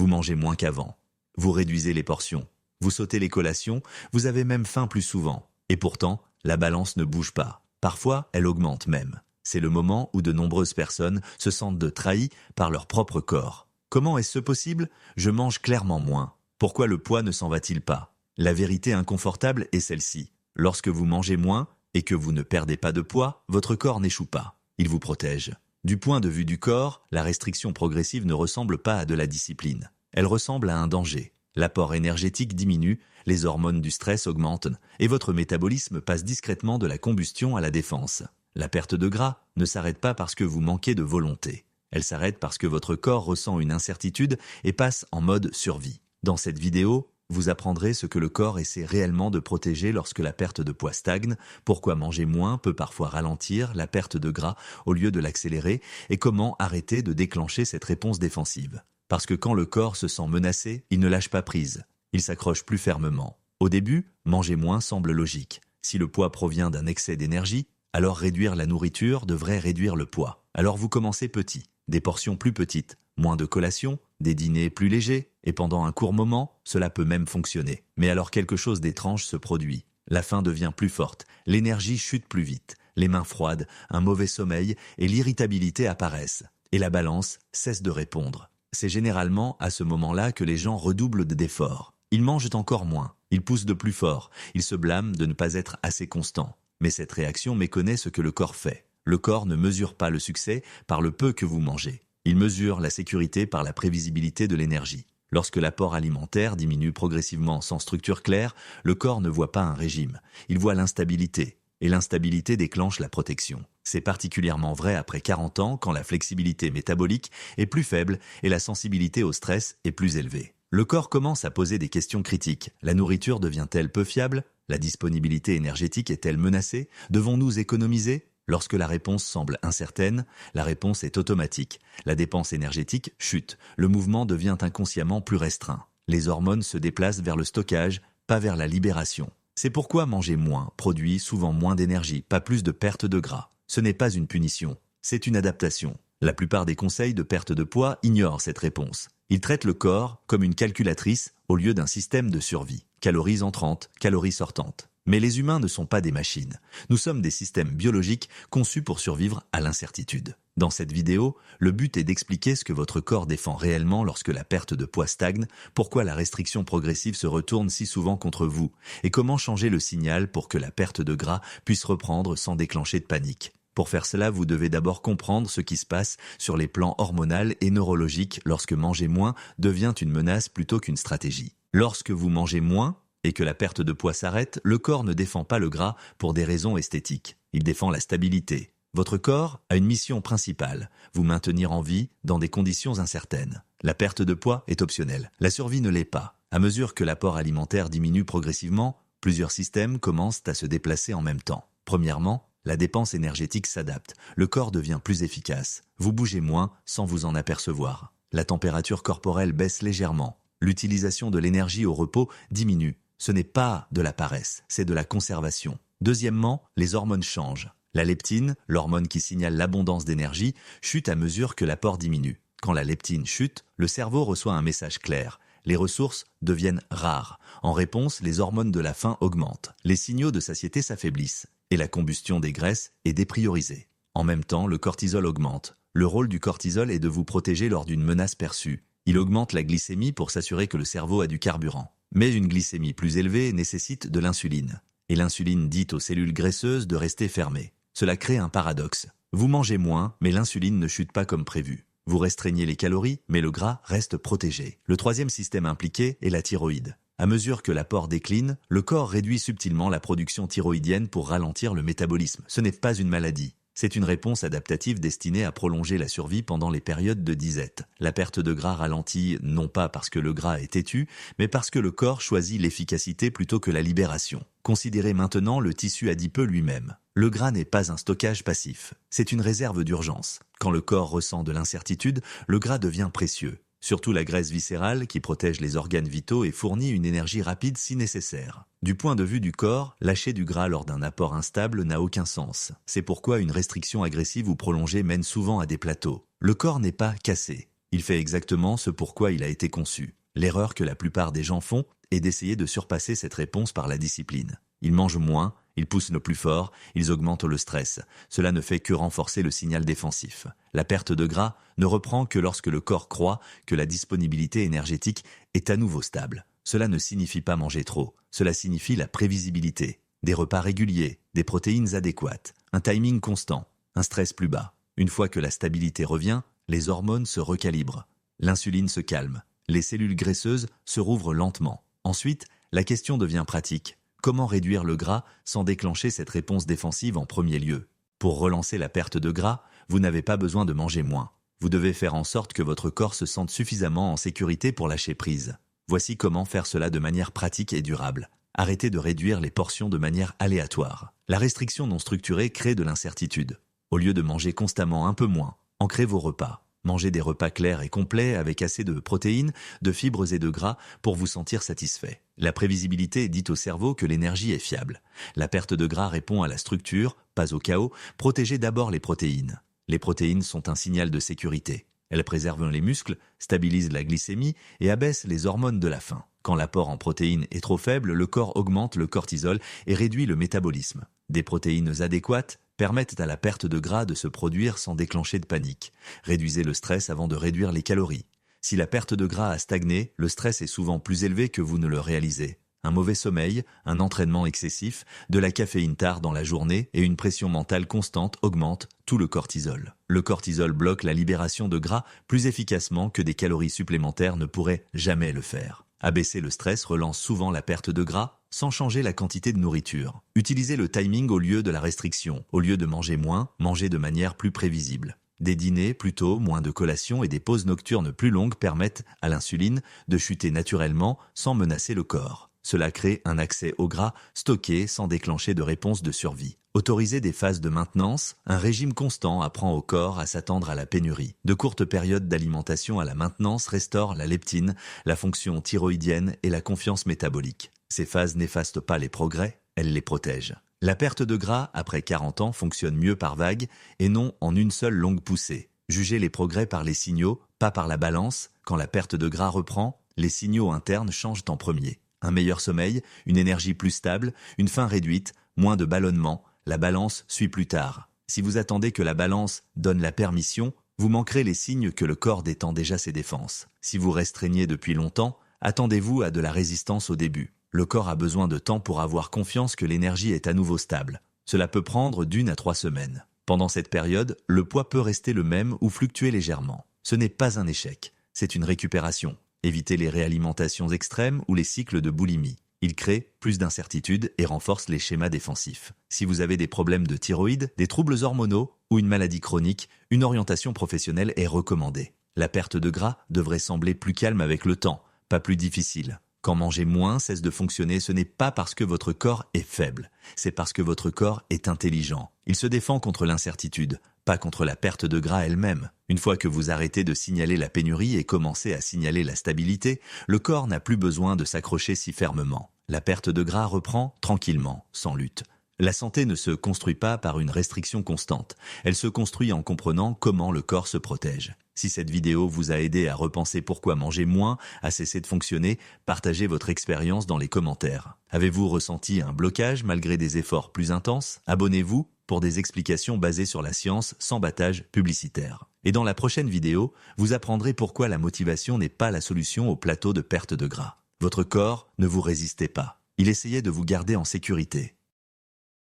Vous mangez moins qu'avant. Vous réduisez les portions. Vous sautez les collations, vous avez même faim plus souvent. Et pourtant, la balance ne bouge pas. Parfois, elle augmente même. C'est le moment où de nombreuses personnes se sentent trahies par leur propre corps. Comment est-ce possible? Je mange clairement moins. Pourquoi le poids ne s'en va-t-il pas? La vérité inconfortable est celle-ci. Lorsque vous mangez moins et que vous ne perdez pas de poids, votre corps n'échoue pas. Il vous protège. Du point de vue du corps, la restriction progressive ne ressemble pas à de la discipline. Elle ressemble à un danger. L'apport énergétique diminue, les hormones du stress augmentent et votre métabolisme passe discrètement de la combustion à la défense. La perte de gras ne s'arrête pas parce que vous manquez de volonté. Elle s'arrête parce que votre corps ressent une incertitude et passe en mode survie. Dans cette vidéo, vous apprendrez ce que le corps essaie réellement de protéger lorsque la perte de poids stagne, pourquoi manger moins peut parfois ralentir la perte de gras au lieu de l'accélérer et comment arrêter de déclencher cette réponse défensive. Parce que quand le corps se sent menacé, il ne lâche pas prise, il s'accroche plus fermement. Au début, manger moins semble logique. Si le poids provient d'un excès d'énergie, alors réduire la nourriture devrait réduire le poids. Alors vous commencez petit, des portions plus petites, moins de collations, des dîners plus légers, et pendant un court moment, cela peut même fonctionner. Mais alors quelque chose d'étrange se produit. La faim devient plus forte, l'énergie chute plus vite, les mains froides, un mauvais sommeil et l'irritabilité apparaissent. Et la balance cesse de répondre. C'est généralement à ce moment-là que les gens redoublent d'efforts. Ils mangent encore moins, ils poussent de plus fort, ils se blâment de ne pas être assez constants. Mais cette réaction méconnaît ce que le corps fait. Le corps ne mesure pas le succès par le peu que vous mangez. Il mesure la sécurité par la prévisibilité de l'énergie. Lorsque l'apport alimentaire diminue progressivement sans structure claire, le corps ne voit pas un régime. Il voit l'instabilité. Et l'instabilité déclenche la protection. C'est particulièrement vrai après 40 ans quand la flexibilité métabolique est plus faible et la sensibilité au stress est plus élevée. Le corps commence à poser des questions critiques. La nourriture devient-elle peu fiable? La disponibilité énergétique est-elle menacée? Devons-nous économiser? Lorsque la réponse semble incertaine, la réponse est automatique. La dépense énergétique chute. Le mouvement devient inconsciemment plus restreint. Les hormones se déplacent vers le stockage, pas vers la libération. C'est pourquoi manger moins produit souvent moins d'énergie, pas plus de perte de gras. Ce n'est pas une punition, c'est une adaptation. La plupart des conseils de perte de poids ignorent cette réponse. Ils traitent le corps comme une calculatrice au lieu d'un système de survie. Calories entrantes, calories sortantes. Mais les humains ne sont pas des machines. Nous sommes des systèmes biologiques conçus pour survivre à l'incertitude. Dans cette vidéo, le but est d'expliquer ce que votre corps défend réellement lorsque la perte de poids stagne, pourquoi la restriction progressive se retourne si souvent contre vous, et comment changer le signal pour que la perte de gras puisse reprendre sans déclencher de panique. Pour faire cela, vous devez d'abord comprendre ce qui se passe sur les plans hormonal et neurologiques lorsque manger moins devient une menace plutôt qu'une stratégie. Lorsque vous mangez moins, et que la perte de poids s'arrête, le corps ne défend pas le gras pour des raisons esthétiques. Il défend la stabilité. Votre corps a une mission principale, vous maintenir en vie dans des conditions incertaines. La perte de poids est optionnelle. La survie ne l'est pas. À mesure que l'apport alimentaire diminue progressivement, plusieurs systèmes commencent à se déplacer en même temps. Premièrement, la dépense énergétique s'adapte. Le corps devient plus efficace. Vous bougez moins sans vous en apercevoir. La température corporelle baisse légèrement. L'utilisation de l'énergie au repos diminue. Ce n'est pas de la paresse, c'est de la conservation. Deuxièmement, les hormones changent. La leptine, l'hormone qui signale l'abondance d'énergie, chute à mesure que l'apport diminue. Quand la leptine chute, le cerveau reçoit un message clair. Les ressources deviennent rares. En réponse, les hormones de la faim augmentent. Les signaux de satiété s'affaiblissent. Et la combustion des graisses est dépriorisée. En même temps, le cortisol augmente. Le rôle du cortisol est de vous protéger lors d'une menace perçue. Il augmente la glycémie pour s'assurer que le cerveau a du carburant. Mais une glycémie plus élevée nécessite de l'insuline. Et l'insuline dit aux cellules graisseuses de rester fermées. Cela crée un paradoxe. Vous mangez moins, mais l'insuline ne chute pas comme prévu. Vous restreignez les calories, mais le gras reste protégé. Le troisième système impliqué est la thyroïde. À mesure que l'apport décline, le corps réduit subtilement la production thyroïdienne pour ralentir le métabolisme. Ce n'est pas une maladie. C'est une réponse adaptative destinée à prolonger la survie pendant les périodes de disette. La perte de gras ralentit non pas parce que le gras est têtu, mais parce que le corps choisit l'efficacité plutôt que la libération. Considérez maintenant le tissu adipeux lui-même. Le gras n'est pas un stockage passif, c'est une réserve d'urgence. Quand le corps ressent de l'incertitude, le gras devient précieux. Surtout la graisse viscérale qui protège les organes vitaux et fournit une énergie rapide si nécessaire. Du point de vue du corps, lâcher du gras lors d'un apport instable n'a aucun sens. C'est pourquoi une restriction agressive ou prolongée mène souvent à des plateaux. Le corps n'est pas cassé, Il fait exactement ce pourquoi il a été conçu. L'erreur que la plupart des gens font est d'essayer de surpasser cette réponse par la discipline. Ils mangent moins, ils poussent le plus fort, ils augmentent le stress. Cela ne fait que renforcer le signal défensif. La perte de gras ne reprend que lorsque le corps croit que la disponibilité énergétique est à nouveau stable. Cela ne signifie pas manger trop, cela signifie la prévisibilité. Des repas réguliers, des protéines adéquates, un timing constant, un stress plus bas. Une fois que la stabilité revient, les hormones se recalibrent. L'insuline se calme, les cellules graisseuses se rouvrent lentement. Ensuite, la question devient pratique. Comment réduire le gras sans déclencher cette réponse défensive en premier lieu? Pour relancer la perte de gras, vous n'avez pas besoin de manger moins. Vous devez faire en sorte que votre corps se sente suffisamment en sécurité pour lâcher prise. Voici comment faire cela de manière pratique et durable. Arrêtez de réduire les portions de manière aléatoire. La restriction non structurée crée de l'incertitude. Au lieu de manger constamment un peu moins, ancrez vos repas. Mangez des repas clairs et complets avec assez de protéines, de fibres et de gras pour vous sentir satisfait. La prévisibilité dit au cerveau que l'énergie est fiable. La perte de gras répond à la structure, pas au chaos. Protégez d'abord les protéines. Les protéines sont un signal de sécurité. Elles préservent les muscles, stabilisent la glycémie et abaissent les hormones de la faim. Quand l'apport en protéines est trop faible, le corps augmente le cortisol et réduit le métabolisme. Des protéines adéquates permettent à la perte de gras de se produire sans déclencher de panique. Réduisez le stress avant de réduire les calories. Si la perte de gras a stagné, le stress est souvent plus élevé que vous ne le réalisez. Un mauvais sommeil, un entraînement excessif, de la caféine tard dans la journée et une pression mentale constante augmentent tout le cortisol. Le cortisol bloque la libération de gras plus efficacement que des calories supplémentaires ne pourraient jamais le faire. Abaisser le stress relance souvent la perte de gras sans changer la quantité de nourriture. Utilisez le timing au lieu de la restriction. Au lieu de manger moins, mangez de manière plus prévisible. Des dîners plus tôt, moins de collations et des pauses nocturnes plus longues permettent à l'insuline de chuter naturellement sans menacer le corps. Cela crée un accès au gras stocké sans déclencher de réponse de survie. Autorisez des phases de maintenance, un régime constant apprend au corps à s'attendre à la pénurie. De courtes périodes d'alimentation à la maintenance restaurent la leptine, la fonction thyroïdienne et la confiance métabolique. Ces phases n'effacent pas les progrès, elles les protègent. La perte de gras après 40 ans fonctionne mieux par vague et non en une seule longue poussée. Jugez les progrès par les signaux, pas par la balance. Quand la perte de gras reprend, les signaux internes changent en premier. Un meilleur sommeil, une énergie plus stable, une faim réduite, moins de ballonnement, la balance suit plus tard. Si vous attendez que la balance donne la permission, vous manquerez les signes que le corps détend déjà ses défenses. Si vous restreignez depuis longtemps, attendez-vous à de la résistance au début. Le corps a besoin de temps pour avoir confiance que l'énergie est à nouveau stable. Cela peut prendre d'1 à 3 semaines. Pendant cette période, le poids peut rester le même ou fluctuer légèrement. Ce n'est pas un échec, c'est une récupération. Évitez les réalimentations extrêmes ou les cycles de boulimie. Ils créent plus d'incertitudes et renforcent les schémas défensifs. Si vous avez des problèmes de thyroïde, des troubles hormonaux ou une maladie chronique, une orientation professionnelle est recommandée. La perte de gras devrait sembler plus calme avec le temps, pas plus difficile. Quand manger moins cesse de fonctionner, ce n'est pas parce que votre corps est faible, c'est parce que votre corps est intelligent. Il se défend contre l'incertitude, pas contre la perte de gras elle-même. Une fois que vous arrêtez de signaler la pénurie et commencez à signaler la stabilité, le corps n'a plus besoin de s'accrocher si fermement. La perte de gras reprend tranquillement, sans lutte. La santé ne se construit pas par une restriction constante, elle se construit en comprenant comment le corps se protège. Si cette vidéo vous a aidé à repenser pourquoi manger moins a cessé de fonctionner, partagez votre expérience dans les commentaires. Avez-vous ressenti un blocage malgré des efforts plus intenses? Abonnez-vous pour des explications basées sur la science sans battage publicitaire. Et dans la prochaine vidéo, vous apprendrez pourquoi la motivation n'est pas la solution au plateau de perte de gras. Votre corps ne vous résistait pas. Il essayait de vous garder en sécurité.